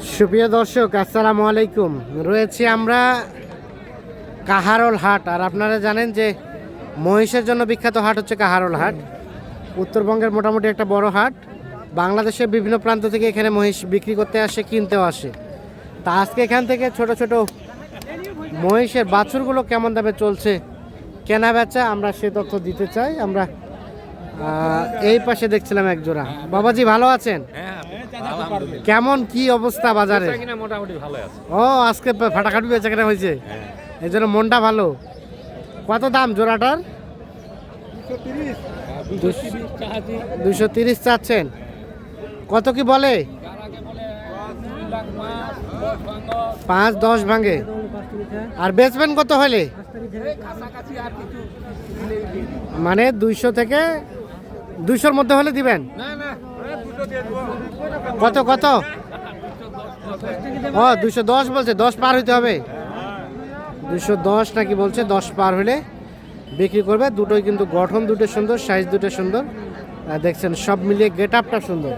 সুপ্রিয় দর্শক, আসসালামু আলাইকুম। রয়েছি আমরা কাহারোল হাট। আর আপনারা জানেন যে মহিষের জন্য বিখ্যাত হাট হচ্ছে কাহারোল হাট। উত্তরবঙ্গের মোটামুটি একটা বড় হাট। বাংলাদেশের বিভিন্ন প্রান্ত থেকে এখানে মহিষ বিক্রি করতে আসে, কিনতেও আসে। তা আজকে এখান থেকে ছোট ছোট মহিষের বাছুরগুলো কেমন দামে চলছে, কেনা বেচা, আমরা সে তথ্য দিতে চাই। আমরা এই পাশে দেখছিলাম এক জোড়া। বাবাজি ভালো আছেন? কেমন কি অবস্থা বাজারে? মোটামুটি ভালো আছে। ও আজকে ফাটাখাটি বেচা কেনা হয়েছে, এই জন্য মনটা ভালো। কত দাম জোড়াটার? 230 চাচ্ছেন। কত কি বলে? 5-10 ভাঙে। আর বেচবেন কত হলে? মানে 200 থেকে 200-র মধ্যে হলে দিবেন? কত কত? ও 210 বলছে, 10 পার হইতে হবে। 210 নাকি বলছে, 10 পার হলে বিক্রি করবে। দুটোই কিন্তু গঠন দুটো সুন্দর, সাইজ দুটো সুন্দর। দেখছেন সব মিলিয়ে গেট আপটা সুন্দর।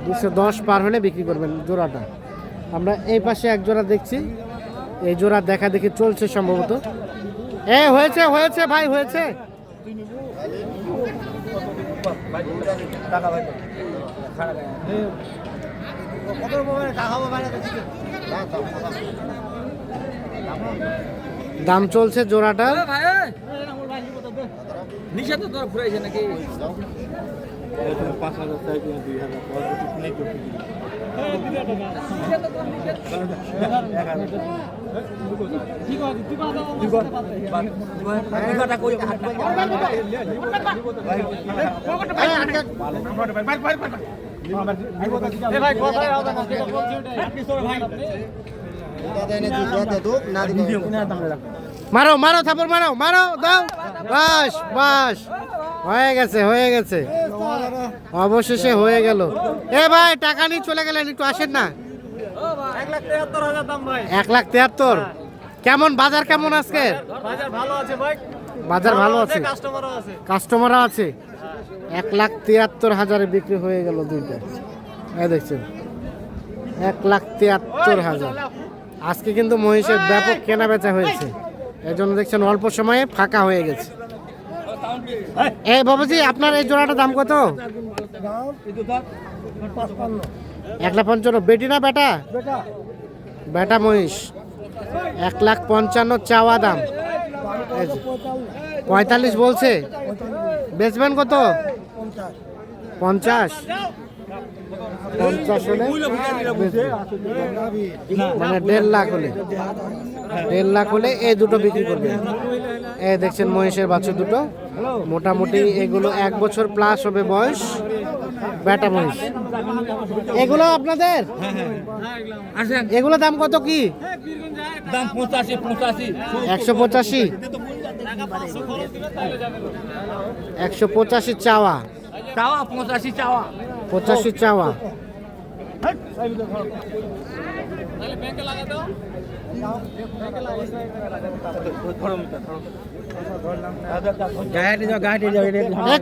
210 পার হলে বিক্রি করবেন জোড়াটা। আমরা এই পাশে এক জোড়া দেখছি, এই জোড়া দেখা দেখি চলছে সম্ভবত। হয়েছে হয়েছে ভাই, হয়েছে। দাম চলছে জোড়াটা। মারো মারো থাপড় মারো মারো দাও। বাস বাস, হয়ে গেছে হয়ে গেছে, অবশেষে হয়ে গেল। ভাই টাকা নিয়ে চলে গেলেন, একটু আসেন না। 1,73,000। কেমন বাজার, কেমন আজকে? বাজার ভালো আছে, কাস্টমারও আছে। 1,73,000 বিক্রি হয়ে গেল দুইটা। দেখছেন 1,73,000। আজকে কিন্তু মহিষের ব্যাপক কেনা বেচা হয়েছে, এই জন্য দেখছেন অল্প সময়ে ফাঁকা হয়ে গেছে। বাবাজি আপনার এই জোড়াটার দাম কত? 1,55,000। বেটি না বেটা? বেটা মহিষ। 1,55,000 চাওয়া দাম। 45 বলছে। বেচবেন কত? 50 হলে মানে 1.5 লাখ হলে, 1.5 লাখ হলে এই দুটো বিক্রি করবে। দেখছেন মহিষের বাছুর দুটো, মোটামুটি এগুলো 1 বছর প্লাস হবে বয়স, বেটা মহিষ। এগুলো আপনাদের? এগুলো দাম কত কি? 185। 185 চাওয়া, 85 চাওয়া।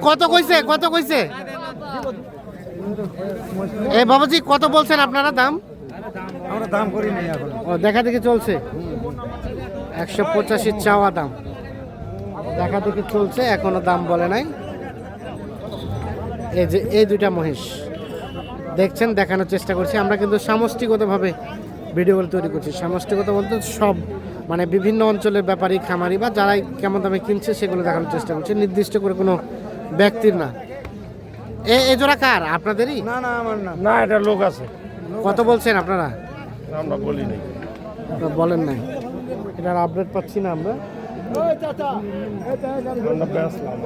কত কইছে, কত কইছে? বাবাজি কত বলছেন আপনারা দাম? আমরা দাম করি নাই এখন। ও দেখা দেখি চলছে। 185 চাওয়া দাম, দেখা দেখি চলছে, এখনো দাম বলে নাই। এই যে এই দুইটা মহিষ দেখছেন, দেখানোর চেষ্টা করছি আমরা, কিন্তু সমষ্টিগতভাবে ভিডিওগুলো তৈরি করছি। সমষ্টিগত বলতে সব মানে বিভিন্ন অঞ্চলের ব্যাপারী, খামারি বা যারাই কেমন দামে কিনছে সেগুলো দেখানোর চেষ্টা করছি, নির্দিষ্ট করে কোনো ব্যক্তির না। এই জোড়া কার? আপনাদেরই? না না আমার না, না এটা লোক আছে। কত বলছেন আপনারা? আমরা বলি নাই, বলেন নাই, এটার আপডেট পাচ্ছি না আমরা। আমরা বেচলাম।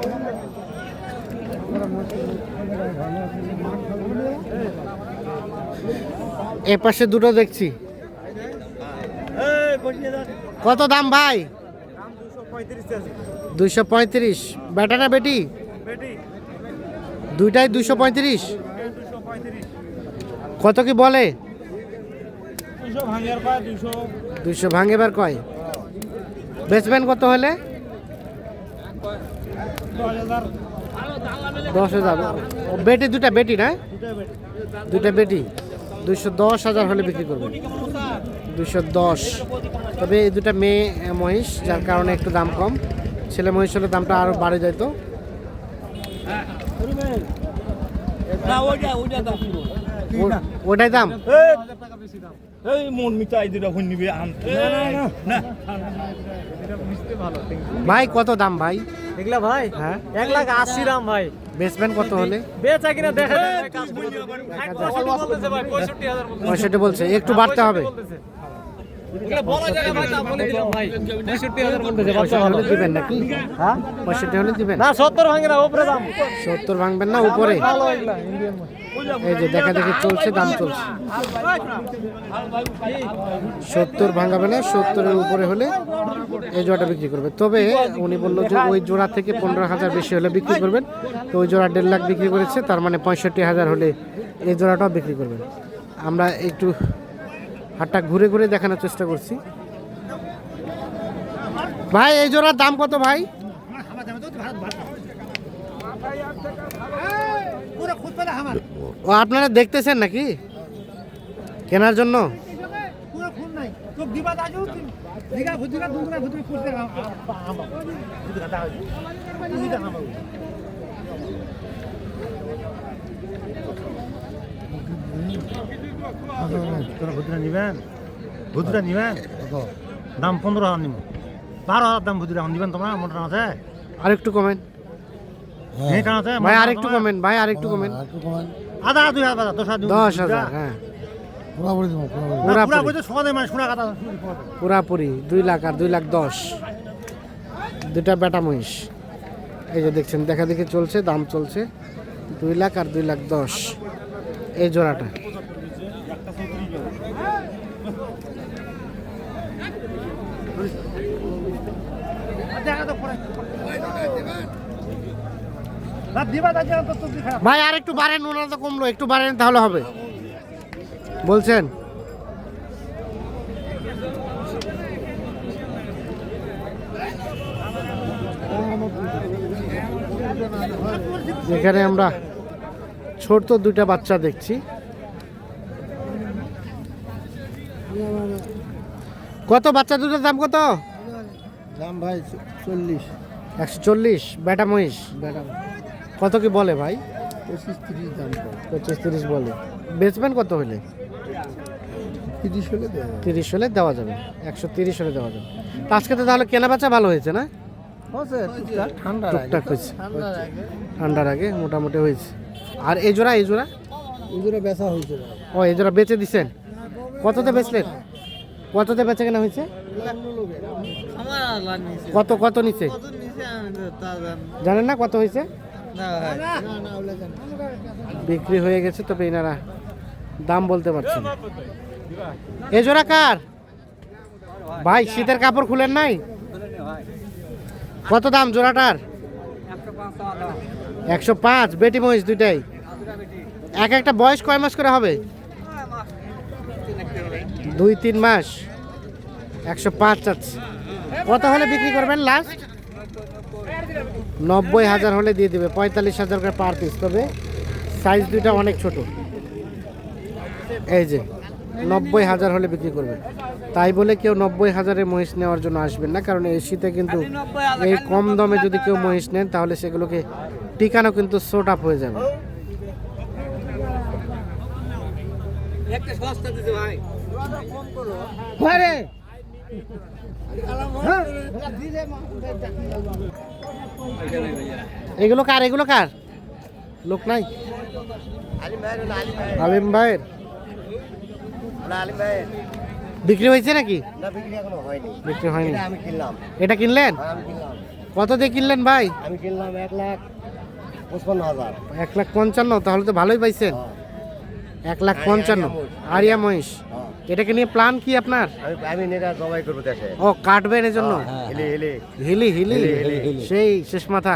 এ পাশে দুটো দেখছি। কত দাম ভাই? 235। বেটা না বেটি? দুইটাই 235। কত কি বলে? 200 ভাঙে বার কয়? বেচবেন কত হলে? 10,000। বেটি দুটা, বেটি না? দুটা বেটি, 210,000 হলে বিক্রি করবেন। 210। তবে এই দুটা মেয়ে মহিষ, যার কারণে একটু দাম কম। ছেলে মহিষ হলে দামটা আরো বাড়ে যেত। ওটাই দাম। এই মন মিটাই দিরা হই নিবে আনতে না ভাই কত দাম ভাই? এগুলা ভাই হ্যাঁ 1,80,000 দাম ভাই। বেচবেন কত হলে? বেচা কিনা দেখা যায় ভাই, কাজ বলতেছে ভাই 65,000 65 বলছে, একটু বাড়তে হবে। এগুলা বলা যায় না ভাই, তা বলে দিলাম ভাই 65,000 বলতেছে। 65 হলে দিবেন নাকি? হ্যাঁ 65 হলে দিবেন? না 70 ভাঙে না, উপরে দাম 70 ভাঙবেন না উপরে? ভালো এগুলা ইন্ডিয়ান মাল। এই যে দেখা দেখি চলছে, দাম চলছে। 70 ভাঙাবে না, 70 এর উপরে হলে এই জোড়াটা বিক্রি করবে। তবে উনি বললো যে ওই জোড়া থেকে 15,000 বেশি হলে বিক্রি করবেন। তো ওই জোড়া 1.5 লাখ বিক্রি করেছে, তার মানে 65,000 হলে এই জোড়াটাও বিক্রি করবেন। আমরা একটু হাটটা ঘুরে ঘুরে দেখানোর চেষ্টা করছি। ভাই এই জোড়ার দাম কত ভাই? ও আপনারা দেখতেছেন নাকি কেনার জন্য? ভুতুরা নিবেন দাম 15,000 নিব, 12,000 দাম ভুতুরা নিবেন তোমরা মোটা আছে আরেকটু কমেন এটা আছে ভাই, আরেকটু কমেন ভাই, আরেকটু কমেন। আদা 2,000 10,000 হ্যাঁ পুরাপুরি 2 লাখ আর 2 লাখ 10। দুটা বেটা মহিষ এই যে দেখছেন, দেখা দেখি চলছে, দাম চলছে 2 লাখ আর 2 লাখ 10 এই জোড়াটা। ভাই আর একটু বাড়েন, ওনারা তো কমলো, একটু বাড়েন তাহলে হবে বলছেন। এখানে আমরা ছোট দুইটা বাচ্চা দেখছি। কত বাচ্চা দুটোর দাম কত? দাম ভাই 40 140 বেটা মহিষ। কত কি বলে ভাই? 25-30 দাম 25-30 বলে। বেচবেন কত হলে? 30 হলে দেয় 30 হলে দেওয়া যাবে, 130 হলে দেওয়া যাবে। তো আজকে তো তাহলে কেনা বেচা ভালো হয়েছে না? ঠান্ডা টুকটাক হয়েছে, ঠান্ডার আগে মোটামুটি হয়েছে। আর এই জোড়া এগুলো বেচা হয়েছে ও এই জোড়া বেচে দিছেন? কততে বেচলেন? কততে বেচে কেনা হয়েছে? কত কত নিচে জানেন না? কত হয়েছে? বিক্রি হয়ে গেছে, তবে এনারা দাম বলতে পারছেন। এ জোড়া কার ভাই? শীতের কাপড় খুলেন নাই? কত দাম জোড়াটার? 105 বেটি মহিষ দুইটাই। এক একটা বয়স কয় মাস করে হবে? 2-3 মাস। 105 আছে। কত হলে বিক্রি করবেন লাস্ট? 90,000 হলে দিয়ে দেবে, 45,000 করে পার পিস। তবে সাইজ দুইটা অনেক ছোট। এই যে 90,000 হলে বিক্রি করবে। তাই বলে কেউ 90,000-এর মহিষ নেওয়ার জন্য আসবেন না, কারণ এই শীতে কিন্তু এই কম দামে যদি কেউ মহিষ নেন তাহলে সেগুলোকে টিকানো কিন্তু শর্ট আপ হয়ে যাবে। এগুলো কার? এগুলো কার? লোক নাই? আলিম ভাইয়ের বিক্রি হয়েছে নাকি? বিক্রি হয়নি। এটা কিনলেন? কত দিয়ে কিনলেন ভাই? আমি কিনলাম 1,55,000। 1,55,000? তাহলে তো ভালোই পাইছেন। 1,55,000 আরিয়া মহিষ। এটাকে নিয়ে প্ল্যান কি আপনার? আমি নেটা জবাই করব দেশে। ও কাটবেন এজন্য? হিলি সেই শেষ মাথা।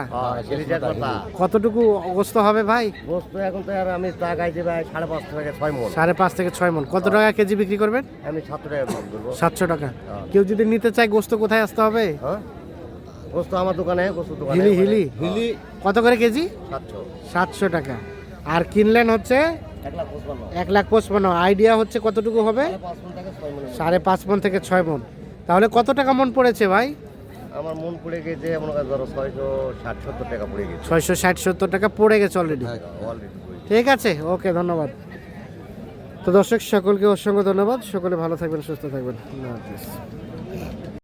কতটুকু গোস্ত হবে ভাই? গোস্ত এখন তো আর আমি টাকা গাইছি ভাই 5.5 থেকে 6 মণ। 5.5 থেকে 6 মণ। কত টাকা কেজি বিক্রি করবেন? আমি 7 টাকা বিক্রি করব। 700 টাকা। কেউ যদি নিতে চায় গোস্ত কোথায় আসতে হবে? হ্যাঁ গোস্ত আমার দোকানে, গোস্ত দোকানে। হিলি কত করে কেজি? 700। 700 টাকা। আর কিনলেন হচ্ছে 1,55,000 আইডিয়া হচ্ছে কতটুকু হবে? 5.5 মণ থেকে 6 মণ। তাহলে কত টাকা মণ পড়েছে ভাই? আমার মন পড়ে গেছে মনে করেন ধরো 660-70 টাকা পড়ে গেছে। 660-70 টাকা পড়ে গেছে অলরেডি। অলরেডি ঠিক আছে, ওকে, ধন্যবাদ। তো দর্শক সকলকে অসংখ্য ধন্যবাদ। সকলে ভালো থাকবেন, সুস্থ থাকবেন। আল্লাহ হাফেজ।